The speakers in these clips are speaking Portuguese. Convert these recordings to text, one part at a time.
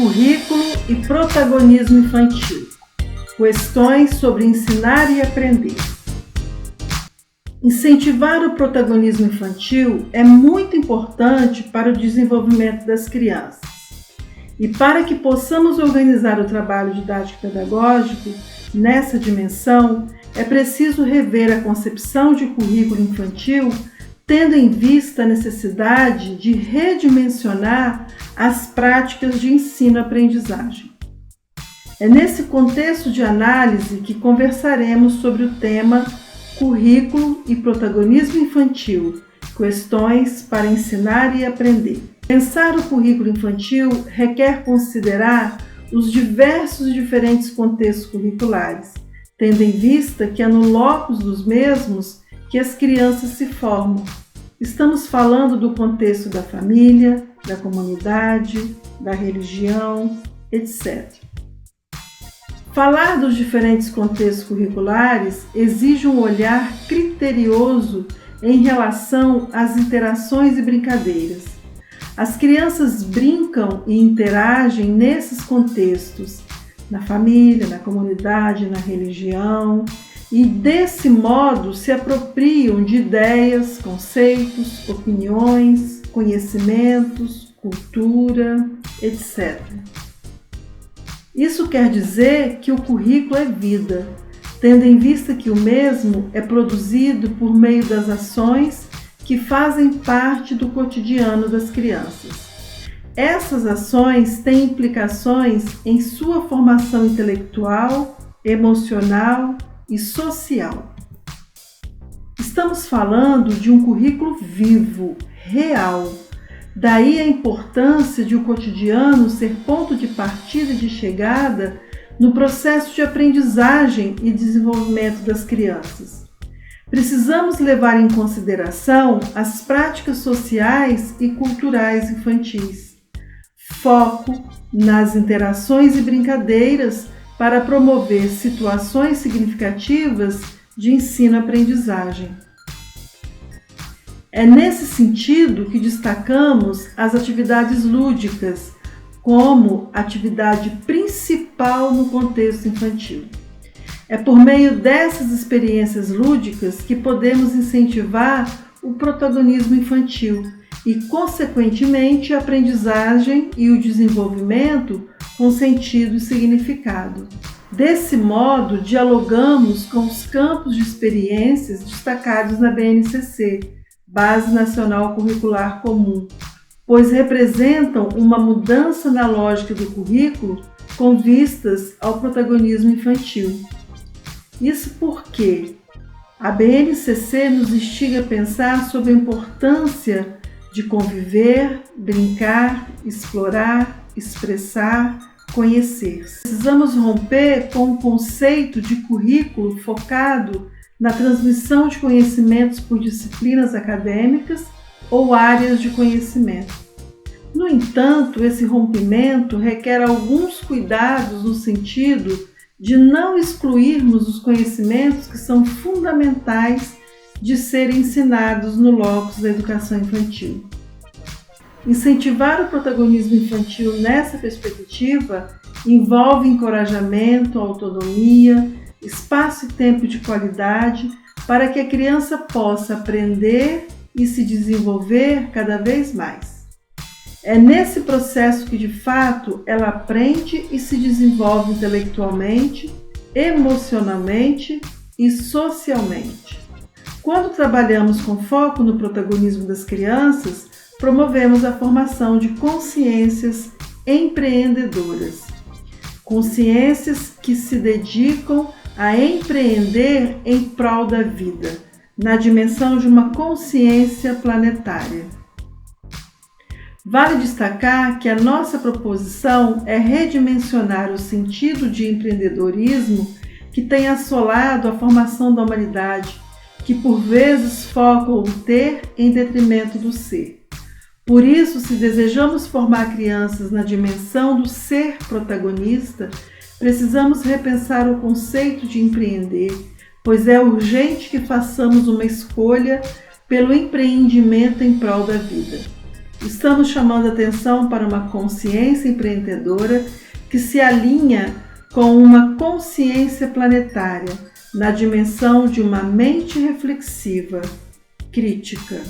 Currículo e protagonismo infantil. Questões sobre ensinar e aprender. Incentivar o protagonismo infantil é muito importante para o desenvolvimento das crianças. E para que possamos organizar o trabalho didático-pedagógico nessa dimensão, é preciso rever a concepção de currículo infantil, tendo em vista a necessidade de redimensionar as práticas de ensino-aprendizagem. É nesse contexto de análise que conversaremos sobre o tema Currículo e protagonismo infantil, questões para ensinar e aprender. Pensar o currículo infantil requer considerar os diversos e diferentes contextos curriculares, tendo em vista que é no locus dos mesmos que as crianças se formam. Estamos falando do contexto da família, da comunidade, da religião, etc. Falar dos diferentes contextos curriculares exige um olhar criterioso em relação às interações e brincadeiras. As crianças brincam e interagem nesses contextos, na família, na comunidade, na religião, e desse modo se apropriam de ideias, conceitos, opiniões, conhecimentos, cultura, etc. Isso quer dizer que o currículo é vida, tendo em vista que o mesmo é produzido por meio das ações que fazem parte do cotidiano das crianças. Essas ações têm implicações em sua formação intelectual, emocional e social. Estamos falando de um currículo vivo, real. Daí a importância de o cotidiano ser ponto de partida e de chegada no processo de aprendizagem e desenvolvimento das crianças. Precisamos levar em consideração as práticas sociais e culturais infantis. Foco nas interações e brincadeiras para promover situações significativas de ensino-aprendizagem. É nesse sentido que destacamos as atividades lúdicas como atividade principal no contexto infantil. É por meio dessas experiências lúdicas que podemos incentivar o protagonismo infantil e, consequentemente, a aprendizagem e o desenvolvimento com sentido e significado. Desse modo, dialogamos com os campos de experiências destacados na BNCC, Base Nacional Curricular Comum, pois representam uma mudança na lógica do currículo com vistas ao protagonismo infantil. Isso porque a BNCC nos instiga a pensar sobre a importância de conviver, brincar, explorar, expressar, conhecer. Precisamos romper com o conceito de currículo focado na transmissão de conhecimentos por disciplinas acadêmicas ou áreas de conhecimento. No entanto, esse rompimento requer alguns cuidados no sentido de não excluirmos os conhecimentos que são fundamentais de serem ensinados no locus da educação infantil. Incentivar o protagonismo infantil nessa perspectiva envolve encorajamento, autonomia, espaço e tempo de qualidade para que a criança possa aprender e se desenvolver cada vez mais. É nesse processo que, de fato, ela aprende e se desenvolve intelectualmente, emocionalmente e socialmente. Quando trabalhamos com foco no protagonismo das crianças, promovemos a formação de consciências empreendedoras. Consciências que se dedicam a empreender em prol da vida, na dimensão de uma consciência planetária. Vale destacar que a nossa proposição é redimensionar o sentido de empreendedorismo que tem assolado a formação da humanidade, que por vezes foca o ter em detrimento do ser. Por isso, se desejamos formar crianças na dimensão do ser protagonista, precisamos repensar o conceito de empreender, pois é urgente que façamos uma escolha pelo empreendimento em prol da vida. estamos chamando atenção para uma consciência empreendedora que se alinha com uma consciência planetária, na dimensão de uma mente reflexiva, crítica.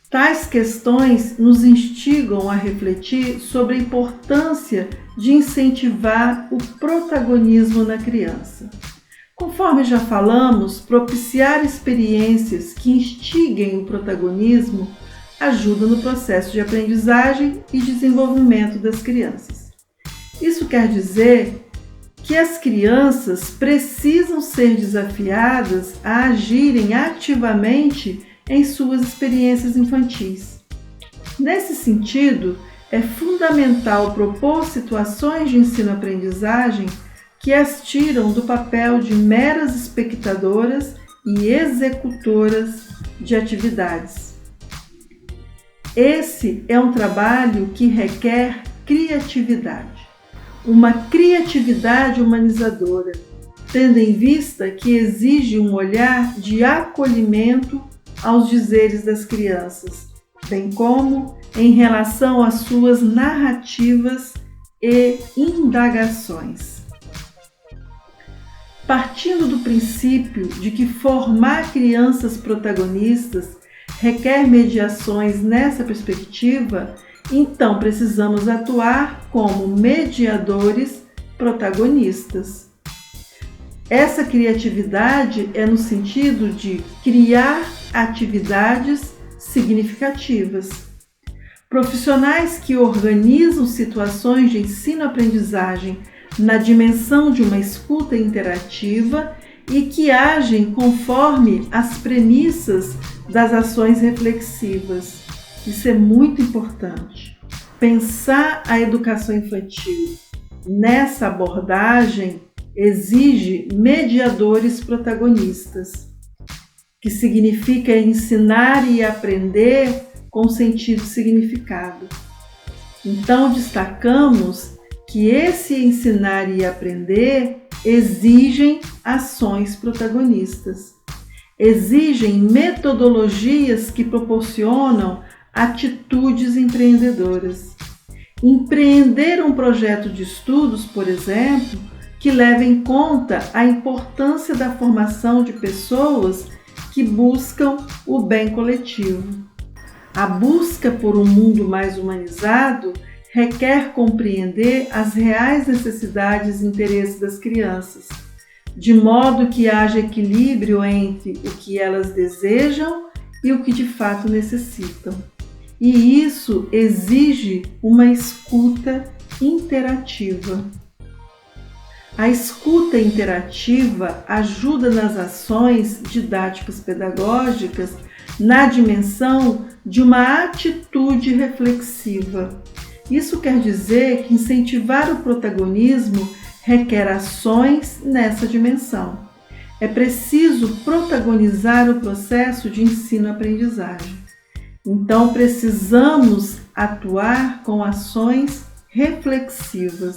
Tais questões nos instigam a refletir sobre a importância de incentivar o protagonismo na criança. Conforme já falamos, propiciar experiências que instiguem o protagonismo ajuda no processo de aprendizagem e desenvolvimento das crianças. Isso quer dizer que as crianças precisam ser desafiadas a agirem ativamente em suas experiências infantis. Nesse sentido, é fundamental propor situações de ensino-aprendizagem que as tiram do papel de meras espectadoras e executoras de atividades. Esse é um trabalho que requer criatividade, uma criatividade humanizadora, tendo em vista que exige um olhar de acolhimento aos dizeres das crianças, bem como em relação às suas narrativas e indagações. Partindo do princípio de que formar crianças protagonistas requer mediações nessa perspectiva, então precisamos atuar como mediadores protagonistas. Essa criatividade é no sentido de criar atividades significativas. Profissionais que organizam situações de ensino-aprendizagem na dimensão de uma escuta interativa e que agem conforme as premissas das ações reflexivas. Isso é muito importante. Pensar a educação infantil nessa abordagem exige mediadores protagonistas, que significa ensinar e aprender com sentido e significado. Então, destacamos que esse ensinar e aprender exigem ações protagonistas, exigem metodologias que proporcionam atitudes empreendedoras. Empreender um projeto de estudos, por exemplo, que leva em conta a importância da formação de pessoas que buscam o bem coletivo. A busca por um mundo mais humanizado requer compreender as reais necessidades e interesses das crianças, de modo que haja equilíbrio entre o que elas desejam e o que de fato necessitam. E isso exige uma escuta interativa. A escuta interativa ajuda nas ações didáticas pedagógicas na dimensão de uma atitude reflexiva. Isso quer dizer que incentivar o protagonismo requer ações nessa dimensão. É preciso protagonizar o processo de ensino-aprendizagem. Então, precisamos atuar com ações reflexivas.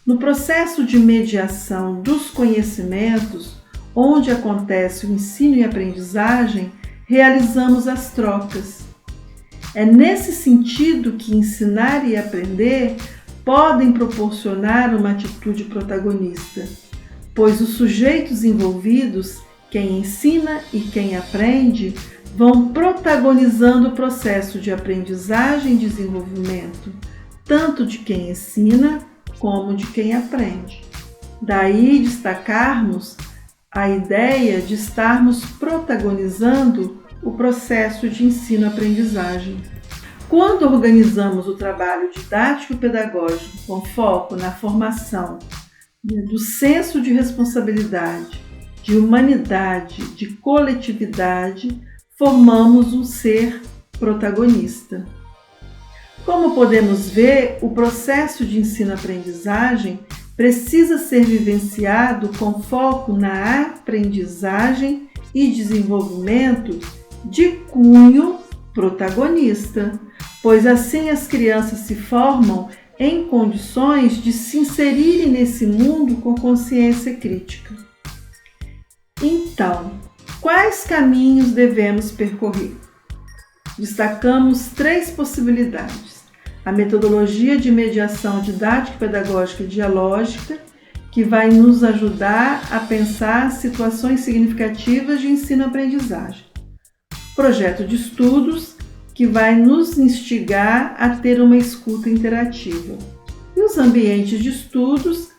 No processo de mediação dos conhecimentos, onde acontece o ensino e aprendizagem, realizamos as trocas. É nesse sentido que ensinar e aprender podem proporcionar uma atitude protagonista, pois os sujeitos envolvidos, quem ensina e quem aprende, vão protagonizando o processo de aprendizagem e desenvolvimento, tanto de quem ensina como de quem aprende. Daí destacarmos a ideia de estarmos protagonizando o processo de ensino-aprendizagem. Quando organizamos o trabalho didático-pedagógico com foco na formação do senso de responsabilidade, de humanidade, de coletividade, formamos um ser protagonista. Como podemos ver, o processo de ensino-aprendizagem precisa ser vivenciado com foco na aprendizagem e desenvolvimento de cunho protagonista, pois assim as crianças se formam em condições de se inserirem nesse mundo com consciência crítica. Então, quais caminhos devemos percorrer? destacamos 3 possibilidades: a metodologia de mediação didático-pedagógica e dialógica, que vai nos ajudar a pensar situações significativas de ensino-aprendizagem; projeto de estudos, que vai nos instigar a ter uma escuta interativa; e os ambientes de estudos,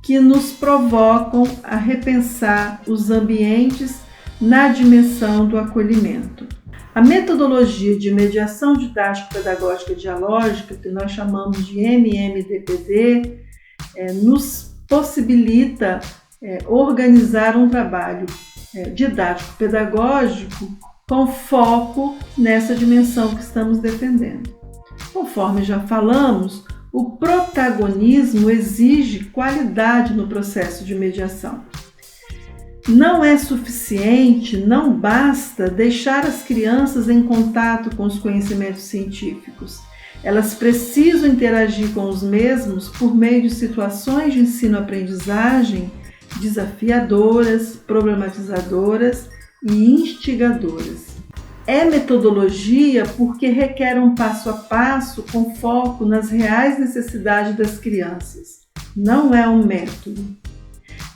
que nos provocam a repensar os ambientes na dimensão do acolhimento. A metodologia de mediação didático-pedagógica e dialógica, que nós chamamos de MMDPD, nos possibilita organizar um trabalho didático-pedagógico com foco nessa dimensão que estamos defendendo. Conforme já falamos, o protagonismo exige qualidade no processo de mediação. Não é suficiente, não basta deixar as crianças em contato com os conhecimentos científicos. Elas precisam interagir com os mesmos por meio de situações de ensino-aprendizagem desafiadoras, problematizadoras e instigadoras. É metodologia porque requer um passo a passo com foco nas reais necessidades das crianças. Não é um método.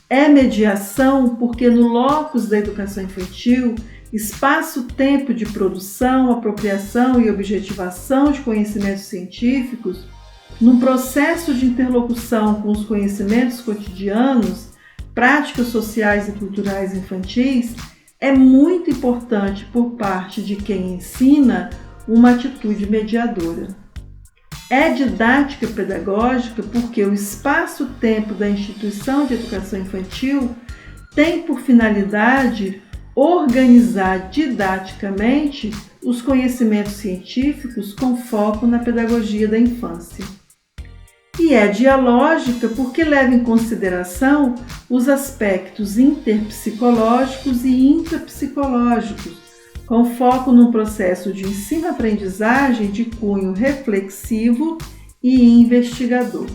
É mediação porque no locus da educação infantil, espaço-tempo de produção, apropriação e objetivação de conhecimentos científicos, num processo de interlocução com os conhecimentos cotidianos, práticas sociais e culturais infantis, é muito importante por parte de quem ensina uma atitude mediadora. É didática pedagógica porque o espaço-tempo da instituição de educação infantil tem por finalidade organizar didaticamente os conhecimentos científicos com foco na pedagogia da infância. E é dialógica porque leva em consideração os aspectos interpsicológicos e intrapsicológicos, com foco num processo de ensino-aprendizagem de cunho reflexivo e investigador.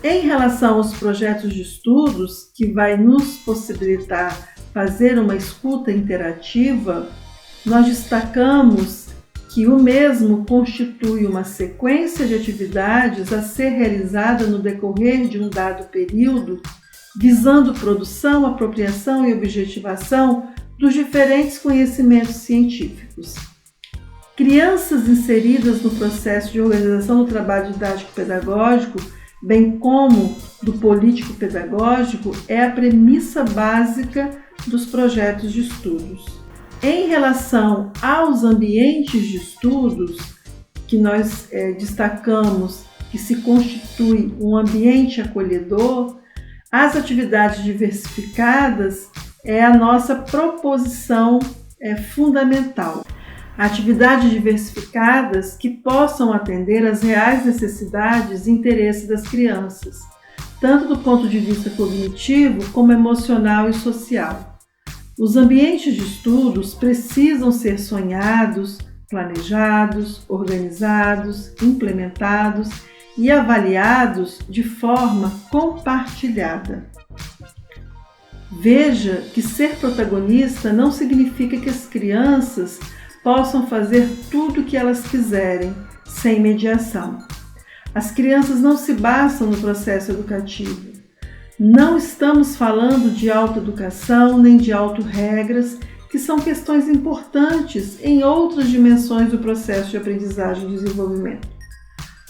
Em relação aos projetos de estudos, que vai nos possibilitar fazer uma escuta interativa, nós destacamos que o mesmo constitui uma sequência de atividades a ser realizada no decorrer de um dado período, visando produção, apropriação e objetivação dos diferentes conhecimentos científicos. Crianças inseridas no processo de organização do trabalho didático-pedagógico, bem como do político-pedagógico, é a premissa básica dos projetos de estudos. Em relação aos ambientes de estudos, que nós destacamos que se constitui um ambiente acolhedor, as atividades diversificadas é a nossa proposição fundamental. Atividades diversificadas que possam atender às reais necessidades e interesses das crianças, tanto do ponto de vista cognitivo como emocional e social. Os ambientes de estudos precisam ser sonhados, planejados, organizados, implementados e avaliados de forma compartilhada. Veja que ser protagonista não significa que as crianças possam fazer tudo o que elas quiserem, sem mediação. As crianças não se bastam no processo educativo. Não estamos falando de autoeducação nem de autorregras, que são questões importantes em outras dimensões do processo de aprendizagem e desenvolvimento.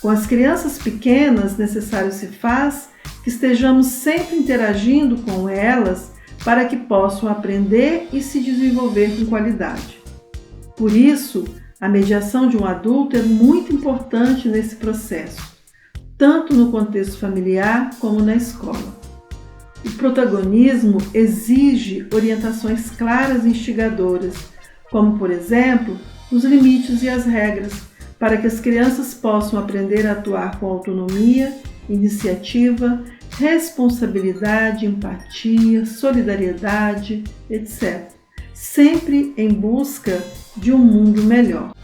Com as crianças pequenas, necessário se faz que estejamos sempre interagindo com elas para que possam aprender e se desenvolver com qualidade. Por isso, a mediação de um adulto é muito importante nesse processo, tanto no contexto familiar como na escola. O protagonismo exige orientações claras e instigadoras, como, por exemplo, os limites e as regras, para que as crianças possam aprender a atuar com autonomia, iniciativa, responsabilidade, empatia, solidariedade, etc., sempre em busca de um mundo melhor.